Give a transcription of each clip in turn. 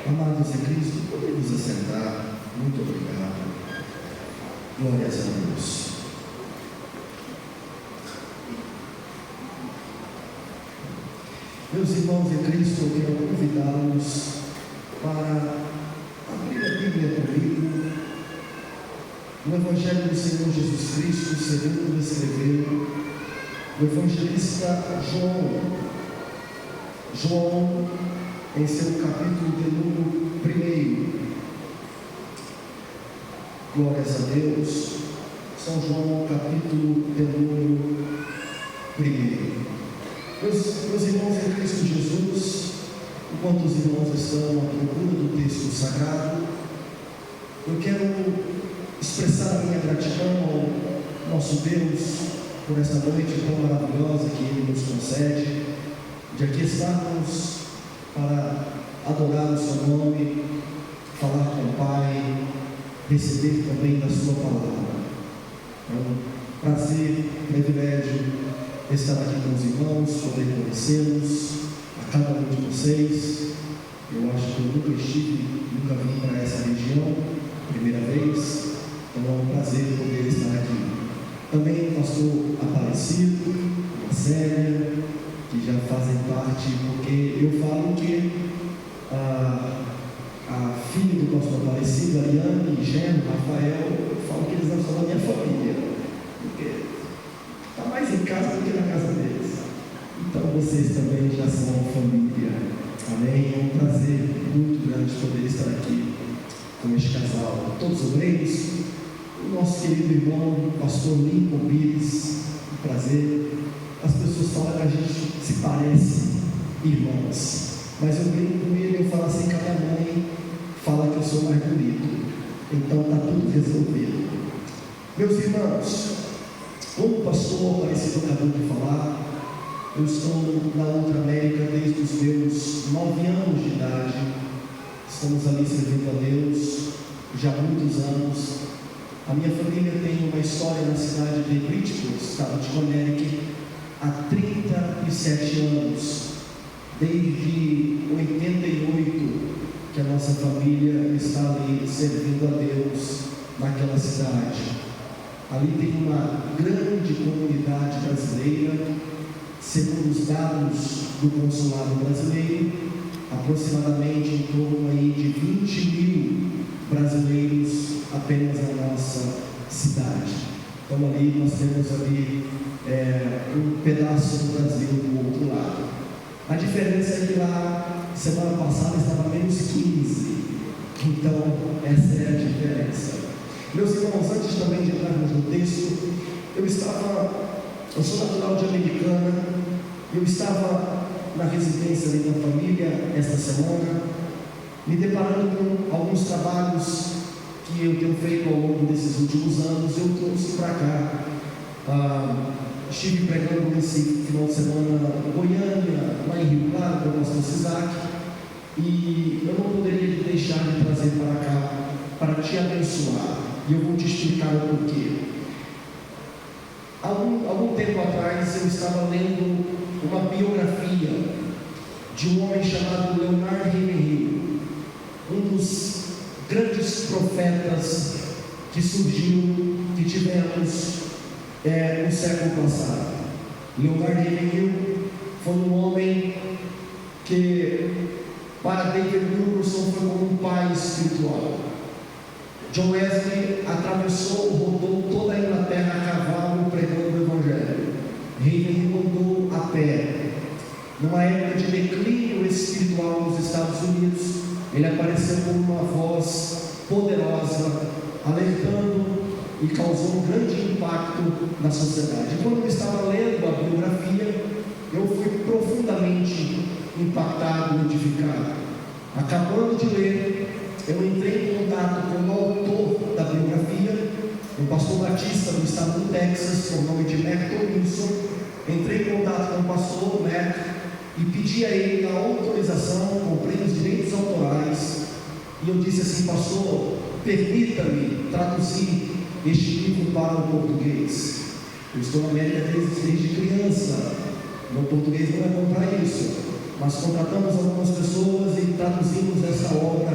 Amados em Cristo, podemos assentar. Muito obrigado. Glórias a Deus. Meus irmãos em Cristo, eu quero convidá-los para abrir a Bíblia comigo no Evangelho do Senhor Jesus Cristo, segundo escreveu o evangelista João, em seu capítulo de número 1. Glórias a Deus. São João, capítulo de número 1. Meus irmãos em Cristo Jesus, enquanto os irmãos estão à procura do texto sagrado, eu quero expressar a minha gratidão ao nosso Deus por essa noite tão maravilhosa que Ele nos concede, de aqui estarmos para adorar o seu nome, falar com o Pai, receber também da sua palavra. É um prazer, privilégio estar aqui com os irmãos, poder conhecê-los, a cada um de vocês. Eu acho que eu nunca vim para essa região, primeira vez, então é um prazer poder estar aqui. Também o pastor Aparecido, a Célia, que já fazem parte, porque eu falo que a filha do pastor Aparecido, Ariane, Geno, Rafael, eu falo que eles não são da minha família, porque está mais em casa do que na casa deles. Então vocês também já são uma família. Amém? É um prazer muito grande poder estar aqui com este casal. Todos os obreiros, o nosso querido irmão, pastor Lincoln Pires, um prazer. As pessoas falam que a gente se parece irmãos, mas eu brinco com ele, eu falo assim que a minha mãe fala que eu sou mais bonito. Então está tudo resolvido. Meus irmãos, como o pastor Aparecido acabou de falar, eu estou na Outra América desde os meus 9 anos de idade. Estamos ali servindo a Deus já há muitos anos. A minha família tem uma história na cidade de Bridgeport, estado de Connecticut, há 37 anos. Desde 88 que a nossa família está ali servindo a Deus naquela cidade. Ali tem uma grande comunidade brasileira. Segundo os dados do consulado brasileiro, aproximadamente em torno aí de 20.000 brasileiros apenas na nossa cidade. Então ali nós temos ali um pedaço do Brasil do outro lado. A diferença é que lá, semana passada, estava menos 15. Então essa é a diferença. Meus irmãos, antes também de entrarmos no texto, eu sou natural de Americana, eu estava na residência ali da família esta semana, me deparando com alguns trabalhos que eu tenho feito ao longo desses últimos anos. Eu trouxe para cá, estive pregando esse final de semana em Goiânia, lá em Rio Claro, com o pastor Isaac, e eu não poderia deixar de trazer para cá, para te abençoar, e eu vou te explicar o porquê. Algum tempo atrás eu estava lendo uma biografia de um homem chamado Leonard Ravenhill, um dos grandes profetas que surgiu, que tivemos no século passado. Leonard Ravenhill foi um homem que para David Wilkerson foi como um pai espiritual. John Wesley rodou toda a Inglaterra a cavalo pregando o Evangelho. Ravenhill andou a pé. Numa época de declínio espiritual nos Estados Unidos, ele apareceu como uma voz poderosa, alertando e causou um grande impacto na sociedade. Quando eu estava lendo a biografia, eu fui profundamente impactado, edificado. Acabando de ler, eu entrei em contato com o autor da biografia, o pastor Batista do estado do Texas, com o nome de Mac Tomlinson. Entrei em contato com o pastor Mac e pedi a ele a autorização, comprei os direitos autorais, e eu disse assim: pastor, permita-me traduzir este livro para o português. Eu estou na América desde criança, meu português não é bom para isso, mas contratamos algumas pessoas e traduzimos essa obra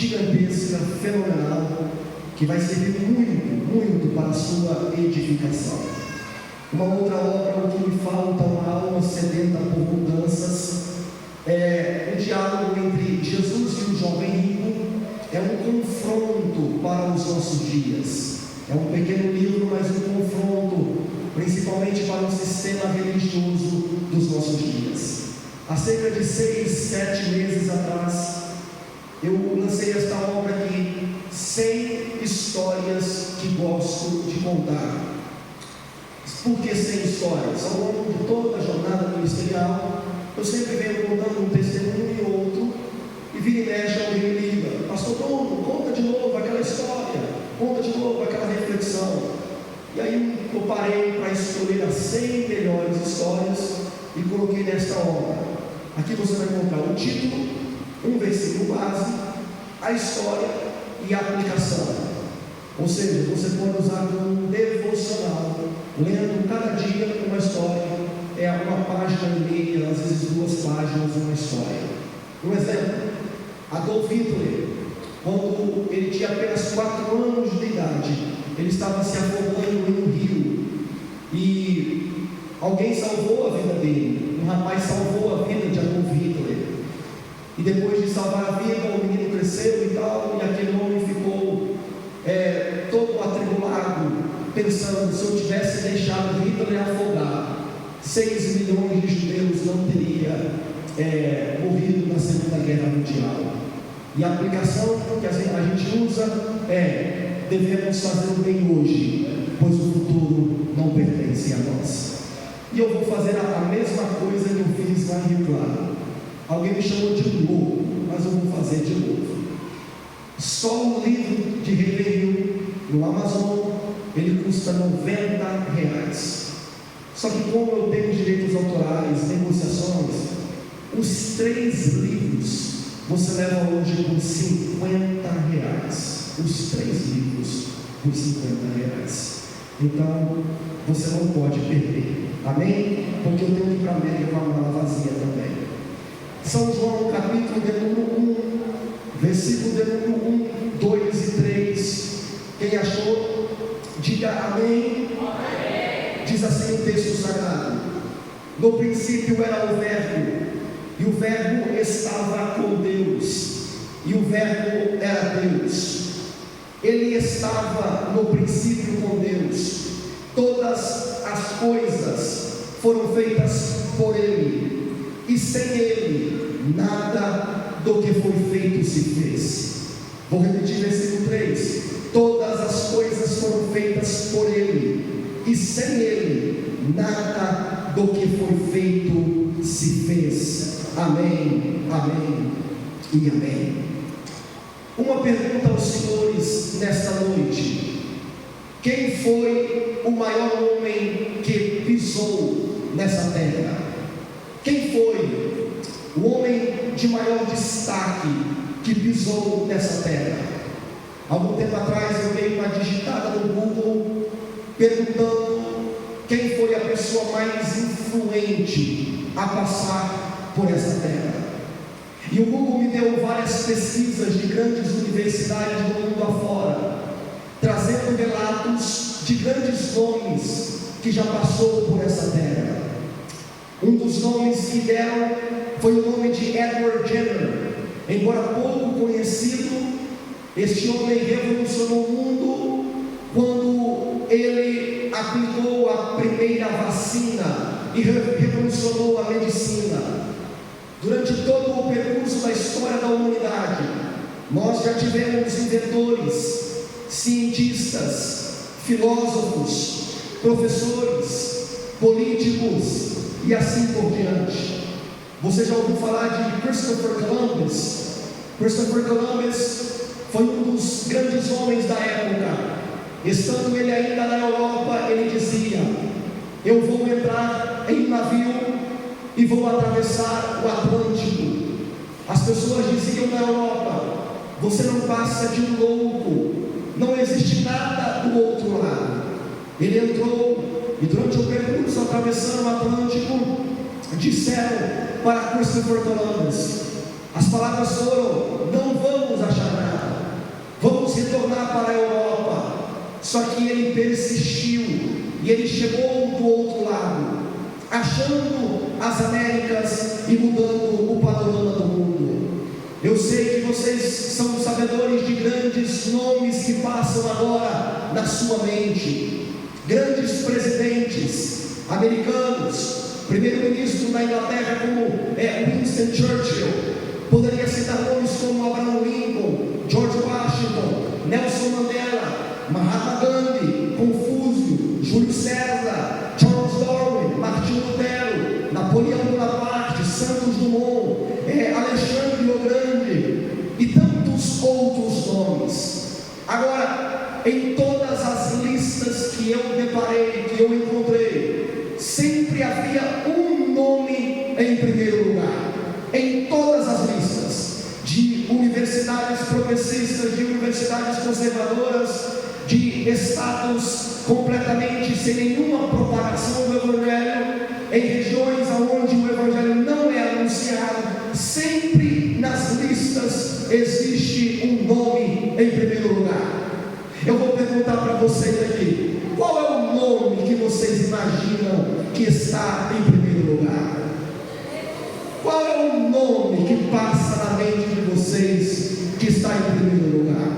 gigantesca, fenomenal, que vai servir muito, muito para a sua edificação. Uma outra obra, O que me falta, uma alma sedenta por mudanças, é um diálogo entre Jesus e o jovem rico, é um confronto para os nossos dias. É um pequeno livro, mas um confronto, principalmente para o sistema religioso dos nossos dias. Há cerca de 6, 7 meses atrás, eu lancei esta obra aqui, 100 histórias que gosto de contar. Por que 100 histórias? Ao longo de toda a jornada ministerial, eu sempre venho contando um testemunho e outro, e vira e mexe alguém me liga: Pastor Bruno, conta de novo aquela história, conta de novo aquela reflexão. E aí eu parei para escolher as 100 melhores histórias e coloquei nesta obra. Aqui você vai encontrar o título, um versículo base, a história e a aplicação. Ou seja, você pode usar como um devocional, lendo cada dia uma história, é uma página e meia, às vezes 2 páginas, uma história. Um exemplo, Adolf Hitler, quando ele tinha apenas 4 anos de idade, ele estava se afogando em um rio, e alguém salvou a vida dele, um rapaz salvou a vida de Adolf Hitler, e depois de salvar a vida, o menino cresceu e tal, e aquele homem ficou todo atribulado, pensando: se eu tivesse deixado Hitler afogar, 6 milhões de judeus não teriam morrido na Segunda Guerra Mundial. E a aplicação que a gente usa é: devemos fazer o bem hoje, pois o futuro não pertence a nós. E eu vou fazer a mesma coisa que eu fiz lá em Rio Claro. Alguém me chamou de louco, mas eu vou fazer de novo. Só o livro de Review no Amazon, ele custa R$90. Só que como eu tenho direitos autorais, negociações, os 3 livros você leva hoje por R$50. Os 3 livros por R$50. Então você não pode perder. Amém? Porque eu tenho que ir para a América com a mala vazia também. São João, capítulo de número 1, versículo de número 1, 2 e 3. Quem achou, diga amém. Amém. Diz assim o texto sagrado: no princípio era o Verbo, e o Verbo estava com Deus, e o Verbo era Deus. Ele estava no princípio com Deus. Todas as coisas foram feitas por Ele, e sem Ele nada do que foi feito se fez. Vou repetir versículo 3: todas as coisas foram feitas por Ele, e sem Ele nada do que foi feito se fez. Amém, amém e amém. Uma pergunta aos senhores nesta noite: quem foi o maior homem que pisou nessa terra? Quem foi o homem de maior destaque que pisou nessa terra? Algum tempo atrás eu dei uma digitada no Google perguntando quem foi a pessoa mais influente a passar por essa terra. E o Google me deu várias pesquisas de grandes universidades do mundo afora, trazendo relatos de grandes nomes que já passou por essa terra. Um dos nomes que deram foi o nome de Edward Jenner. Embora pouco conhecido, este homem revolucionou o mundo quando ele aplicou a primeira vacina e revolucionou a medicina. Durante todo o percurso da história da humanidade, nós já tivemos inventores, cientistas, filósofos, professores, políticos e assim por diante. Você já ouviu falar de Christopher Columbus? Christopher Columbus foi um dos grandes homens da época. Estando ele ainda na Europa, ele dizia: eu vou entrar em um navio e vou atravessar o Atlântico. As pessoas diziam na Europa: você não passa de um louco, não existe nada do outro lado. Ele entrou e durante o percurso atravessando o Atlântico, disseram para Christopher Columbus: As palavras foram: não vamos achar nada, vamos retornar para a Europa. Só que ele persistiu e ele chegou do outro lado, achando as Américas e mudando o panorama do mundo. Eu sei que vocês são sabedores de grandes nomes que passam agora na sua mente, grandes presidentes americanos, primeiro-ministro da Inglaterra como Winston Churchill, poderia citar nomes como Abraham Lincoln, George Washington, Nelson Mandela, Mahatma Gandhi, Confúcio, Júlio César, Charles Darwin, Martinho Lutero, Napoleão Bonaparte, Santos Dumont, Alexandre o Grande e tantos outros nomes. Agora, em todas as listas que eu deparei, que eu encontrei, sempre havia um nome em primeiro lugar. Em todas as listas, de universidades progressistas, de universidades conservadoras, de estados completamente sem nenhuma propagação do Evangelho, em regiões onde o Evangelho não é anunciado, sempre nas listas existe um nome em primeiro lugar. Eu vou perguntar para vocês aqui: qual é o nome que vocês imaginam que está em primeiro lugar? Qual é o nome que passa na mente de vocês que está em primeiro lugar?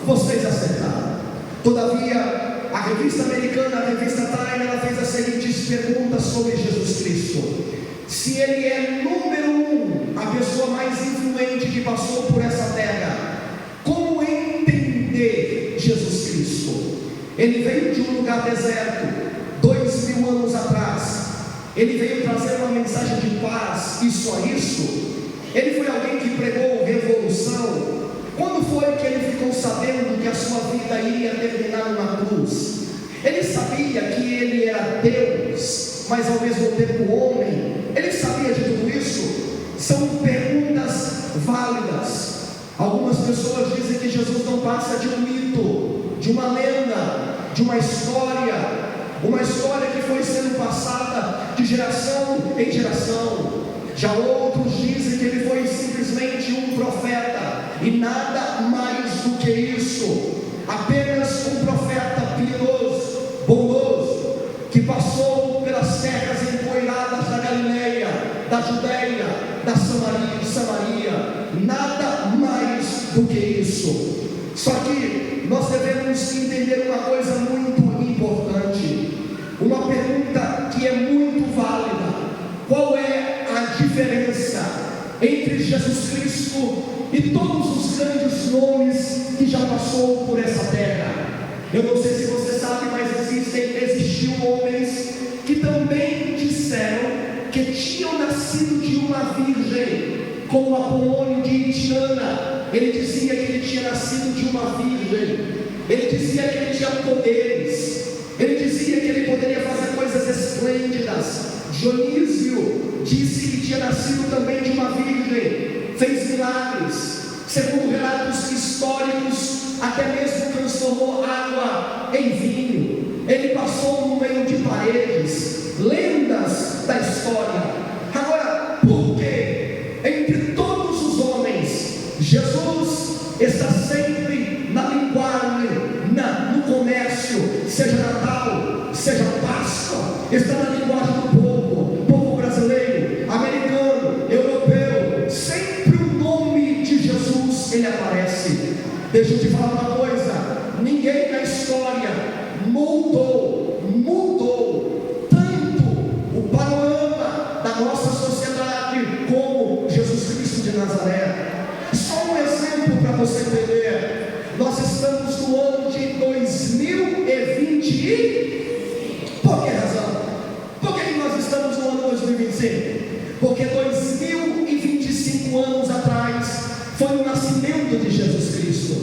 Vocês acertaram. Todavia, a revista americana, a revista Time, ela fez as seguintes perguntas sobre Jesus Cristo: se ele é número 1, a pessoa mais influente que passou por essa terra, como entender Jesus Cristo? Ele veio de um lugar deserto, 2000 anos atrás. Ele veio trazer uma mensagem de paz e só isso? Ele foi alguém que pregou revolução? Quando foi que ele ficou sabendo que a sua vida iria terminar numa cruz? Ele sabia que ele era Deus, mas ao mesmo tempo homem? Ele sabia de tudo isso? São perguntas válidas. Algumas pessoas dizem que Jesus não passa de um mito, de uma lenda, de uma história que foi sendo passada de geração em geração. Já outros dizem que ele foi simplesmente um profeta, e nada mais do que isso, apenas um profeta piedoso, bondoso, que passou pelas terras empoeiradas da Galileia, da Judeia, da Samaria, nada mais do que isso. Só que nós devemos entender uma coisa muito importante, uma pergunta que é muito válida: qual é a diferença entre Jesus Cristo e todos os grandes nomes que já passou por essa terra? Eu não sei se você sabe, mas existiam homens que também disseram que tinham nascido de uma virgem, como Apolônio de Itiana. Ele dizia que ele tinha nascido de uma virgem, ele dizia que ele tinha poderes, ele dizia que ele poderia fazer coisas esplêndidas. Dionísio disse que tinha nascido também de uma virgem, fez milagres, segundo relatos históricos, até mesmo transformou água em vinho. Ele passou no meio de paredes, lendas da história. Agora, por que entre todos os homens Jesus está sempre na linguagem, no comércio, seja Natal, seja Páscoa, está na linguagem do povo brasileiro, americano, europeu? Sempre o nome de Jesus ele aparece. Deixa eu te falar uma coisa: ninguém na história mudou tanto o panorama da nossa sociedade como Jesus Cristo de Nazaré. Só um exemplo para você entender: nós estamos no ano de 2020. Por que razão? Por que nós estamos no ano 2025? Porque 2025 anos atrás foi o nascimento de Jesus Cristo.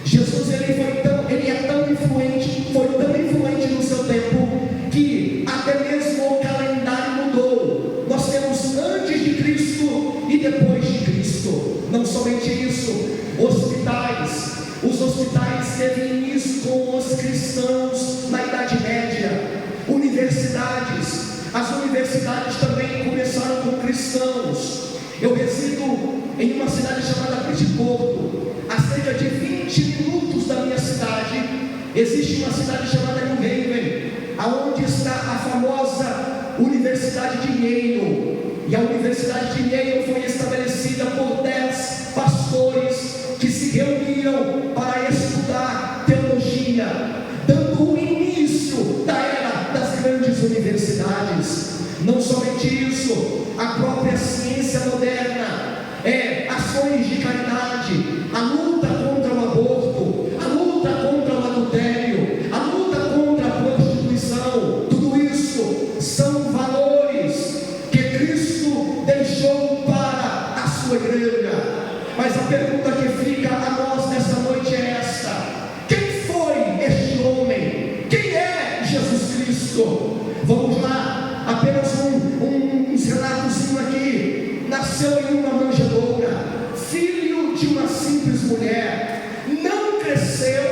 Jesus ele é tão influente, foi tão influente no seu tempo, que até mesmo o calendário mudou. Nós temos antes de Cristo e depois de Cristo. Não somente isso, os hospitais teve início com os cristãos na Idade Média. As universidades também começaram com cristãos. Eu resido em uma cidade chamada Bridgeport, a cerca de 20 minutos da minha cidade. Existe uma cidade chamada New Haven, aonde está a famosa Universidade de Yale. E a Universidade de Yale foi estabelecida por 10 pastores que se reuniram para estudar teologia, dando o início da era das grandes universidades. Não somente isso, a própria ciência moderna, ações de caridade, a luta contra o aborto, a luta contra o adultério, a luta contra a prostituição, tudo isso são valores que Cristo deixou para a sua igreja. Mas a pergunta que fica a nós nessa noite é esta: quem foi este homem? Quem é Jesus Cristo? Vamos lá, apenas uns relatozinho aqui. Nasceu em uma manjedoura, filho de uma simples mulher, não cresceu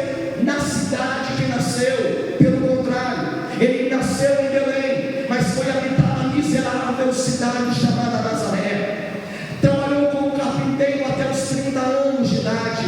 na cidade que nasceu, pelo contrário, ele nasceu em Belém, mas foi habitar na miserável cidade chamada Nazaré. Trabalhou como carpinteiro até os 30 anos de idade,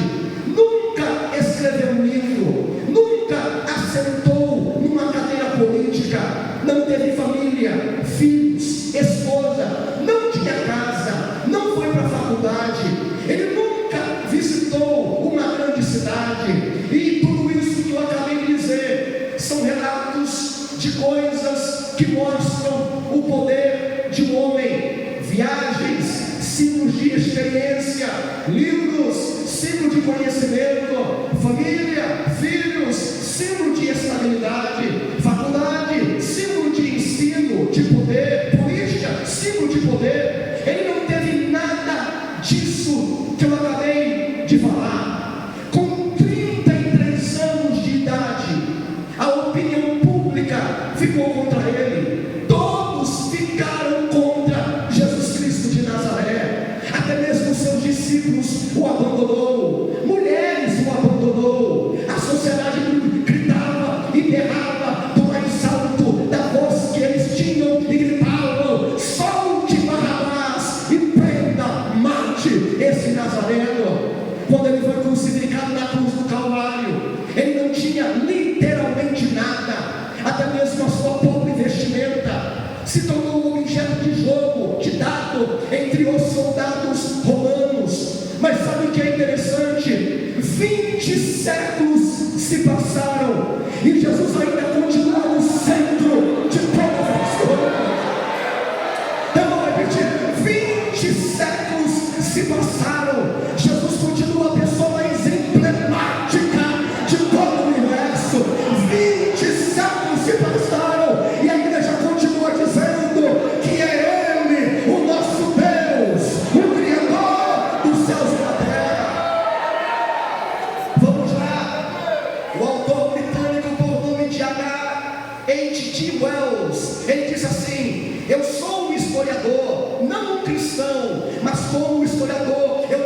nunca escreveu um livro, nunca assentou numa cadeira política, não teve família, filhos, esposa, não tinha casa, não foi para a faculdade, ele nunca visitou uma grande cidade. E tudo isso que eu acabei de dizer são relatos de coisas que mostram o poder de um homem. Viagens, ciclos de experiência, livros, ciclo de conhecimento, família, filhos, ciclo de estabilidade, faculdade, ciclo de ensino, de poder, política, ciclo de poder. Ele não teve nada disso que eu acabei de falar. Com 33 anos de idade, a opinião pública ficou contra ele. Todos ficaram contra Jesus Cristo de Nazaré. Até mesmo seus discípulos o abandonou, mulheres o abandonou. A sociedade gritava e berrava do mais alto da voz que eles tinham e gritavam: solte Barrabás e prenda, mate esse Nazareno. Quando ele foi crucificado na cruz do Calvário, ele não tinha literalmente nada, até mesmo a sua pobre vestimenta se tornou um objeto de jogo, de dado entre os soldados romanos. Mas sabe o que é interessante? 20 séculos se passaram e Jesus ainda continua no centro de todas as coisas. Eu vou repetir: 20 séculos se passaram, Jesus continua a pessoa mais emblemática de todo o universo. 20 séculos se passaram e a igreja continua dizendo que é Ele, o nosso Deus, o Criador dos céus e da terra. Vamos lá, o autor britânico por nome de H.G. Wells, ele diz assim: eu sou um historiador, não um cristão, mas como historiador eu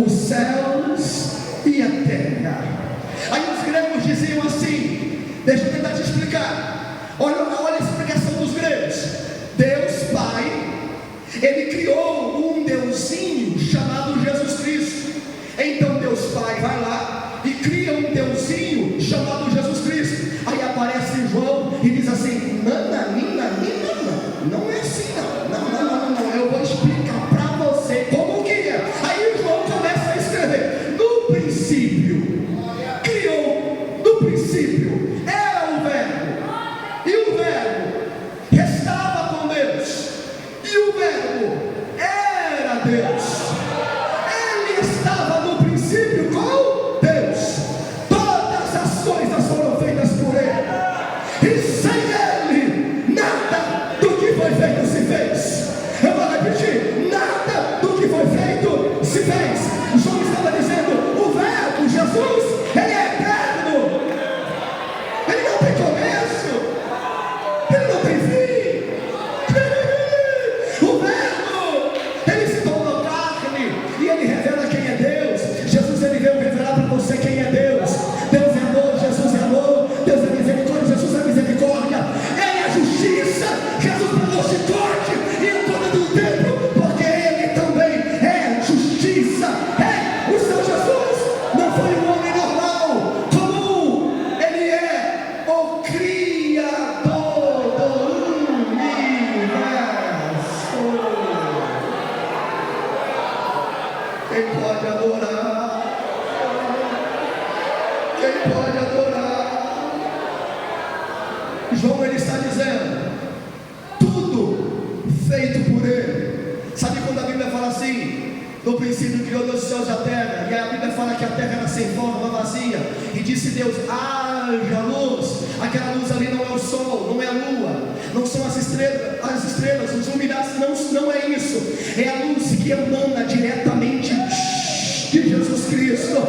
os céus e a terra. Aí os gregos diziam assim, deixa eu tentar te explicar. Olha a explicação dos gregos. Deus Pai, Ele criou um deusinho chamado Jesus Cristo. Então Deus Pai vai lá e cria um deusinho chamado Jesus Cristo. Aí aparece João e diz assim: não é assim não, eu vou explicar para você como que é. Aí João começa a escrever: no princípio criou, no princípio era o verbo, e o verbo estava com Deus, e o verbo era Deus. Ele estava no princípio com Deus. Todas as coisas foram feitas por Ele, e sem Ele nada do que foi feito se fez. Eu vou repetir: nada do que foi feito se fez. João estava dizendo: o verbo Jesus, Ele é eterno, Ele não tem começo, Ele não tem fim. O verbo, Ele se tornou carne e Ele revela quem é Deus. Jesus, Ele veio revelar para você quem é Deus. Deus é amor, Jesus é amor. Deus é misericórdia, Jesus é misericórdia. Ele é justiça, Jesus trouxe corte e entrou do templo, porque Ele também é justiça. O Senhor Jesus não foi um homem normal, comum. Ele é o Criador do universo. Quem pode adorar? Quem pode adorar? João, ele está dizendo: tudo feito por Ele. Sabe quando a Bíblia fala assim: no princípio criou Deus os céus e a terra, e a Bíblia fala que a terra era sem forma, vazia, e disse Deus: haja luz. Aquela luz ali não é o sol, não é a lua, não são as estrelas, os luminares, não é isso. É a luz que emana diretamente de Jesus Cristo.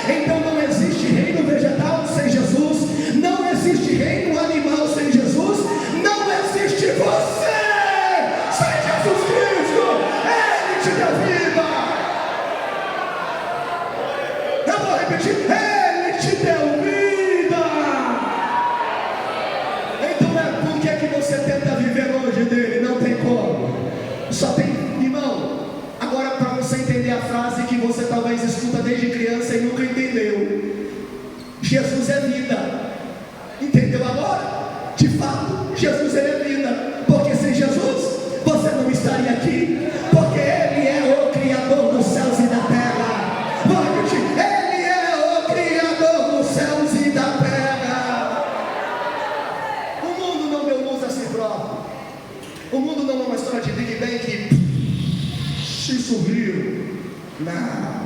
Então não existe reino vegetal sem Jesus, não existe reino animal sem Jesus, não existe você sem Jesus Cristo. Ele te deu vida. Eu vou repetir: Ele te deu vida. Então por que você tenta viver longe dele? Não tem como. Só tem, irmão. Agora, para você entender a frase que você talvez escuta desde criança e nunca entendeu: Jesus é vida. Entendeu agora? De fato, Jesus ele é vida. Porque sem Jesus você não estaria aqui, porque Ele é o Criador dos céus e da terra. Vou repetir: Ele é o Criador dos céus e da terra. O mundo não deu luz a si próprio. O mundo não é uma história de Big Bang que se surgiu. Não.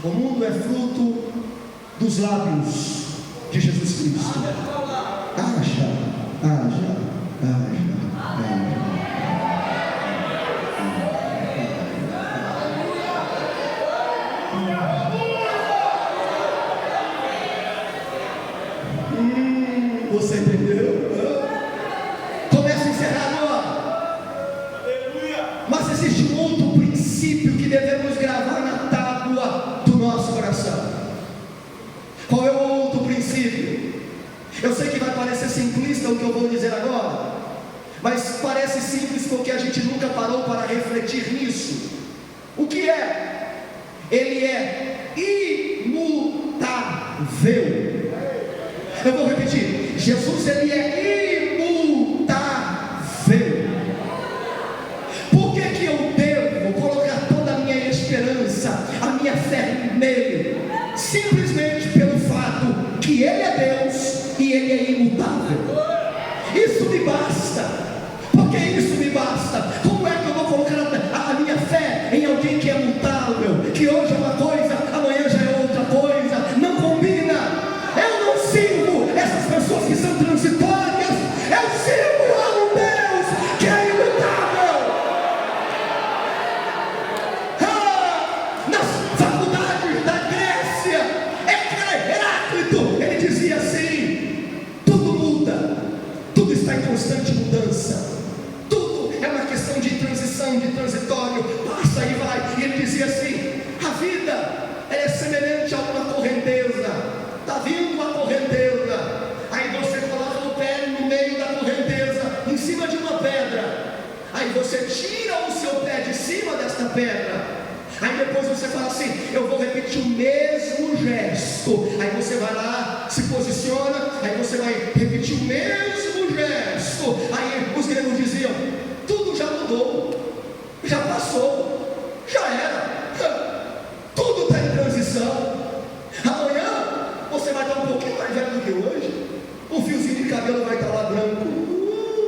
O mundo é fruto dos lábios de Jesus Cristo. Haja. Você entendeu? Começa a encerrar agora. Mas existe um outro princípio que devemos gravar na tábua do nosso coração. Qual é o outro princípio? Eu sei que vai parecer simplista o que eu vou dizer agora, mas parece simples porque a gente nunca parou para refletir nisso. O que é? Ele é imutável. Eu vou repetir: Jesus ele é imutável. Por que eu devo colocar toda a minha esperança, a minha fé nele? Simplesmente pelo fato que Ele é Deus e Ele é imutável. Isso me basta. Porque isso me basta. Como é que eu vou colocar a minha fé em alguém que é mutável, que hoje é uma coisa, amanhã já é outra coisa? Não combina. Eu não sirvo essas pessoas que são transitórias. Eu sirvo a um Deus que é imutável. Nas faculdades da Grécia, Heráclito, ele dizia assim: tudo muda, tudo está em constante mudança, tudo é uma questão de transição, de transitório, passa e vai. E ele dizia assim: a vida é semelhante a uma correnteza. Está vindo uma correnteza, aí você coloca o pé no meio da correnteza, em cima de uma pedra, aí você tira o seu pé de cima desta pedra, aí depois você fala assim: eu vou repetir o mesmo gesto. Aí você vai lá, se posiciona, aí você vai repetir o mesmo gesto. Aí os gregos diziam: tudo já mudou, já passou, já era, tudo está em transição. Amanhã você vai estar um pouquinho mais velho do que hoje, um fiozinho de cabelo vai estar lá branco,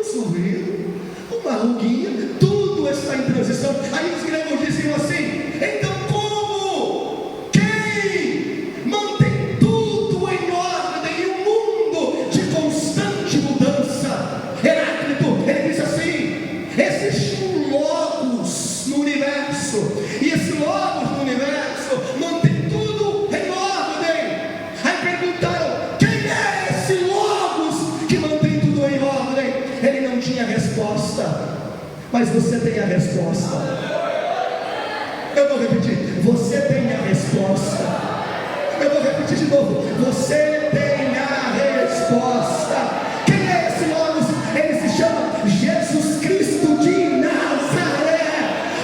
sorrindo, uma ruguinha, tudo está em transição. Aí os gregos diziam assim: então como? Quem mantém tudo em ordem em um mundo de constante mudança? Heráclito, ele diz assim: existe um logos no universo, e esse logos no universo mantém tudo em ordem. Aí perguntaram: quem é esse logos que mantém tudo em ordem? Ele não tinha resposta, mas você tem a resposta. Eu vou repetir: você tem a resposta. Eu vou repetir de novo: você tem a resposta. Quem é esse logos? Ele se chama Jesus Cristo de Nazaré.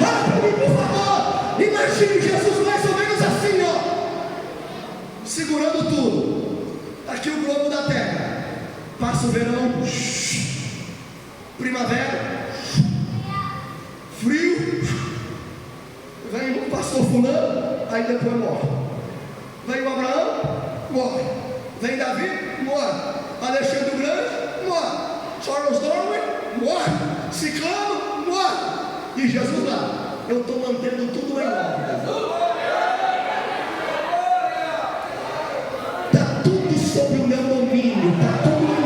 Olha para mim, por favor. Imagine Jesus mais ou menos assim, ó, segurando tudo. Aqui o globo da terra. Passa o verão, primavera, frio, vem o pastor fulano, aí depois morre. Vem o Abraão, morre. Vem Davi, morre. Alexandre o Grande, morre. Charles Darwin, morre. Ciclano, morre. E Jesus lá: eu estou mantendo tudo em ordem. Está tudo sob o meu domínio, está tudo em ordem.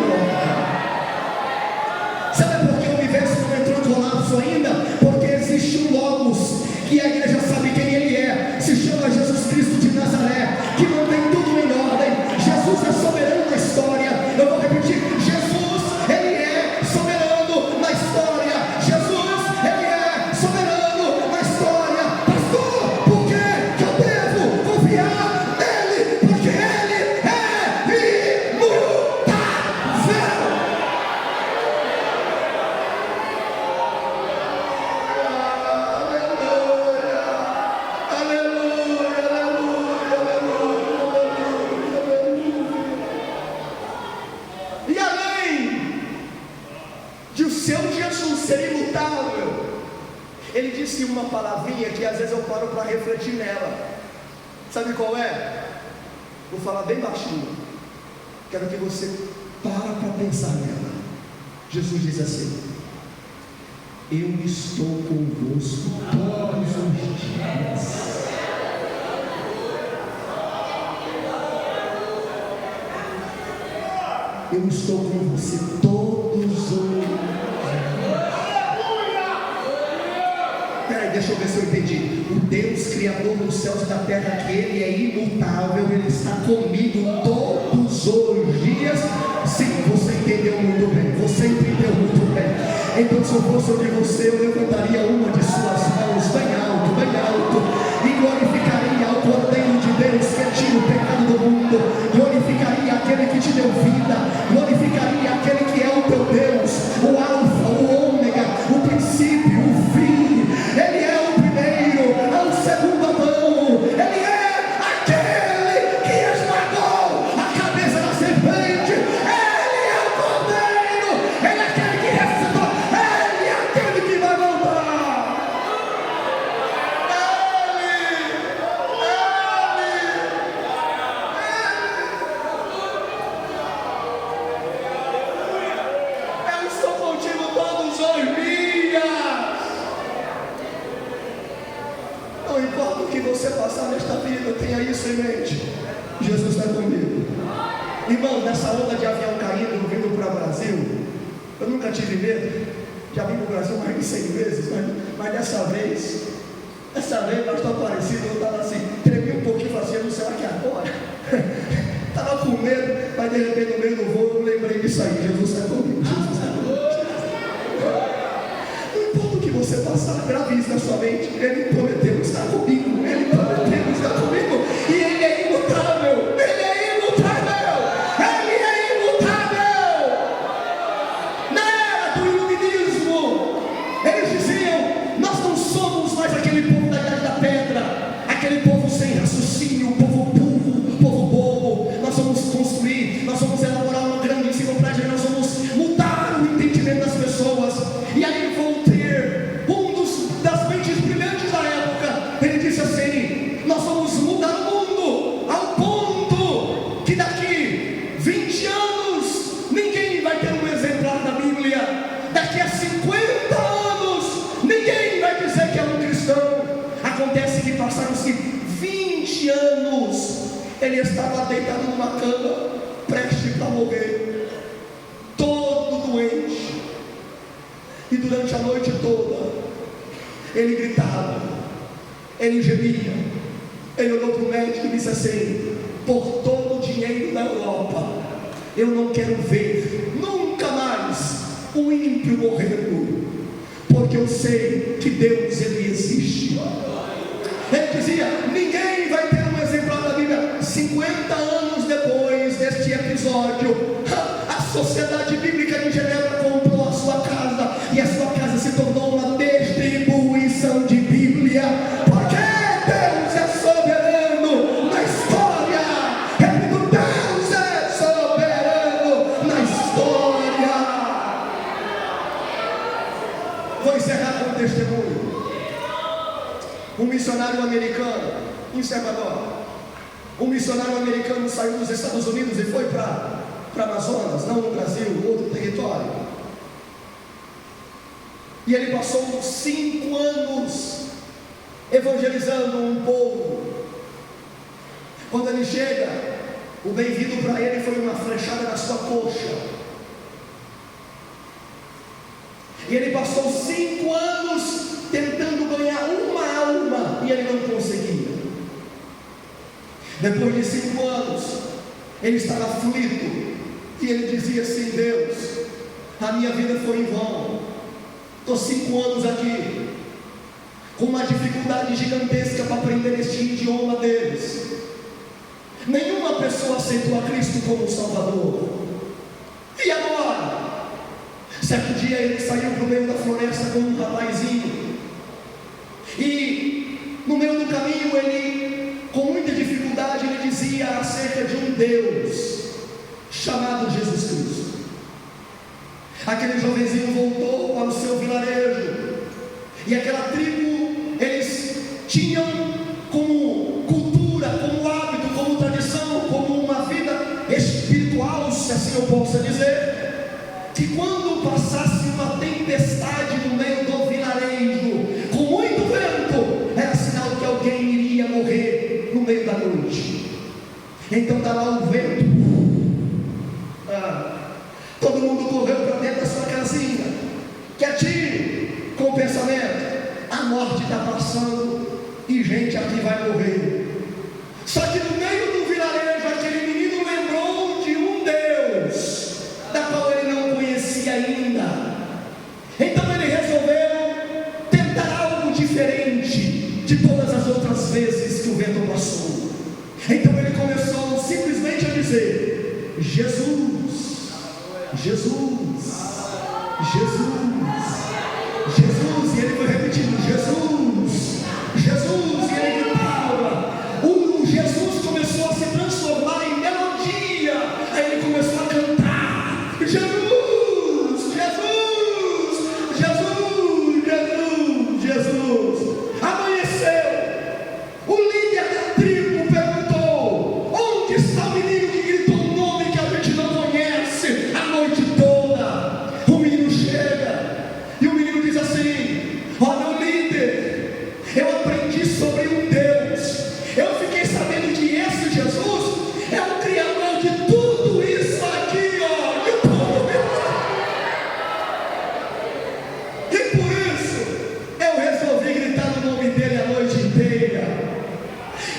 Sabe por que o universo não entrou em colapso ainda? Porque existe um logos, que a igreja sabe quem ele é, se chama Jesus Cristo de Nazaré, que mantém tudo em ordem. Jesus é soberano na história. Eu vou repetir: Jesus, ele é soberano na história. Jesus, ele é soberano na história. Pastor, por que eu devo confiar nele? Porque ele é imutável. Ele disse uma palavrinha que às vezes eu paro para refletir nela. Sabe qual é? Vou falar bem baixinho. Quero que você para pensar nela. Jesus diz assim: eu estou convosco todos os dias. Eu estou com você todos os dias. Peraí, deixa eu ver se eu entendi. O Deus Criador dos céus e da terra, que Ele é imutável, Ele está comigo todos os dias. Sim, você entendeu muito bem. Você entendeu muito bem. Então, se eu fosse de você, eu levantaria uma de suas mãos bem alto, e glorificaria ao Cordeiro de Deus que tira o pecado do mundo. Glorificaria aquele que te deu vida. Glorificaria aquele que é o teu Deus, o Alfa, o Ômega, o princípio, o fim. Ele é o primeiro, é o segundo Adão. Ele é aquele que esmagou a cabeça da serpente. Ele é o Cordeiro. Ele é aquele que ressuscitou. Ele é aquele que vai voltar. Eu estou contigo todos os dias. Não importa o que você passar nesta vida, tenha isso em mente: Jesus está comigo. Irmão, nessa onda de avião caindo, vindo para o Brasil, eu nunca tive medo. Já vim para o Brasil mais de 100 vezes, mas dessa vez, pastor Aparecido, eu estava assim, tremi um pouquinho, falei assim: será que é agora? Estava com medo, mas de repente no meio do voo eu lembrei disso aí: Jesus está comigo, Jesus está comigo. Não importa o que você passar, grave isso na sua mente: Ele prometeu estar comigo, Ele prometeu estar comigo. sem raciocínio, povo burro, povo bobo. Nós vamos construir, nós vamos elaborar uma grande enciclopédia, nós vamos mudar o entendimento das pessoas. E aí Voltaire, das mentes brilhantes da época, ele disse assim: nós vamos mudar o mundo ao ponto que daqui 20 anos ninguém vai ter um exemplar da Bíblia. Daqui a 50 anos ninguém vai dizer que é um cristão. Acontece que passaram-se 20 anos, ele estava deitado numa cama, prestes para morrer, todo doente, e durante a noite toda, ele gritava, ele gemia, ele olhou para o médico e disse assim: por todo o dinheiro da Europa, eu não quero ver nunca mais o ímpio morrendo, porque eu sei que Deus, ele existe. Ele dizia: ninguém vai ter um exemplar da Bíblia. 50 anos depois deste episódio, a Sociedade Bíblica de Genebra comprou a sua casa, e a sua casa se tornou uma distribuição de Bíblia, porque Deus é soberano na história. Repito, Deus é soberano na história. Vou encerrar com um testemunho. Um missionário americano, em Salvador, um missionário americano saiu dos Estados Unidos e foi para Amazonas, não no Brasil, outro território. E ele passou 5 anos evangelizando um povo. Quando ele chega, o bem-vindo para ele foi uma flechada na sua coxa. E ele passou 5 anos tentando ganhar uma alma, e ele não conseguia. Depois de 5 anos, ele estava aflito, e ele dizia assim: Deus, a minha vida foi em vão, estou 5 anos aqui, com uma dificuldade gigantesca para aprender este idioma deles, nenhuma pessoa aceitou a Cristo como Salvador, e agora? Certo dia ele saiu para o meio da floresta com um rapazinho, e no meio do caminho ele, com muita dificuldade, ele dizia acerca de um Deus chamado Jesus Cristo. Aquele jovenzinho voltou para o seu vilarejo, e aquela tribo, eles tinham como cultura, como hábito, como tradição, como uma vida espiritual, se assim eu posso dizer, que quando passasse uma tempestade no meio do vilarejo, com muito vento, era sinal que alguém iria morrer no meio da noite. Então está lá o vento, todo mundo correu para dentro da sua casinha, quietinho, com o pensamento: a morte está passando e gente aqui vai morrer. Só que no meio do vilarejo, aquele menino lembrou de um Deus da qual ele não conhecia ainda. Então ele resolveu tentar algo diferente de todas as outras vezes que o vento passou. Então ele começou simplesmente a dizer: Jesus, Jesus, Jesus, Jesus. E ele foi repetindo: Jesus, Jesus. E ele gritava. O Jesus começou a se transformar em melodia. Aí ele começou a cantar: Jesus, Jesus, Jesus, Jesus, Jesus. Amanheceu. O líder da tribo perguntou: onde está o menino que gritou um nome que a gente não conhece a noite toda? O menino chega e o menino diz assim: ó, meu líder, eu aprendi sobre um Deus. Eu fiquei sabendo que esse Jesus é o Criador de tudo isso aqui, ó. E por isso eu resolvi gritar o nome dele a noite inteira.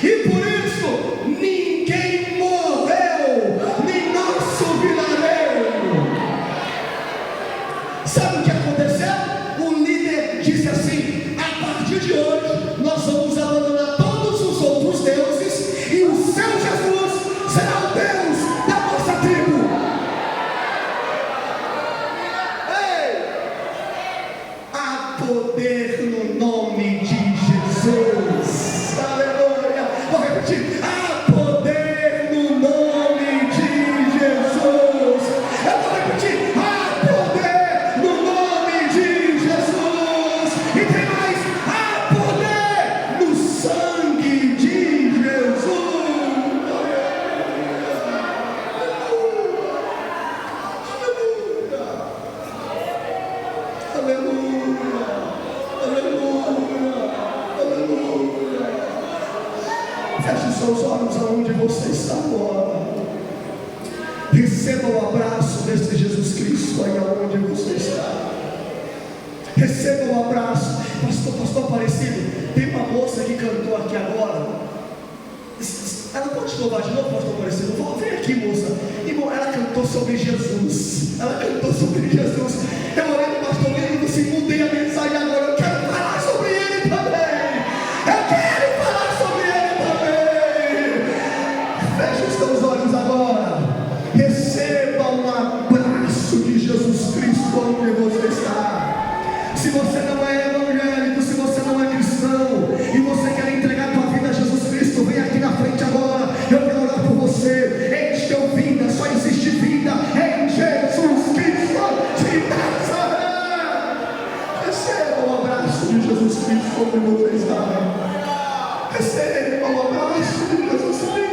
E por isso ninguém morreu em nosso vilarejo. Sabe o que aconteceu? O líder disse assim: a partir de hoje nós vamos abandonar todos os outros deuses, e o seu Jesus será o Deus repetir: há poder no nome de Jesus. Eu vou repetir: há poder no nome de Jesus. E tem mais: há poder no sangue de Jesus. Aleluia, aleluia, aleluia. Feche os seus olhos aonde você está agora. Receba o abraço desse Jesus Cristo aí aonde você está. Receba o abraço. Pastor Aparecido, tem uma moça que cantou aqui agora. Ela pode louvar de novo, pastor Aparecido? Vem aqui, moça. Irmão, ela cantou sobre Jesus. Ela cantou sobre Jesus. Eu olhei para o pastor Lino e disse: mudei a mensagem agora. Eu quero falar sobre ele também. Eu quero falar sobre ele também. Feche os teus olhos agora. Receba um abraço de Jesus Cristo onde você está. Se você não é evangélico, se você não é cristão e você quer entregar a tua vida a Jesus Cristo, vem aqui na frente agora. Eu quero orar por você. Eis teu vida, só existe vida em Jesus Cristo de Nazaré. Receba o abraço de Jesus Cristo onde você está. Receba o abraço de Jesus Cristo.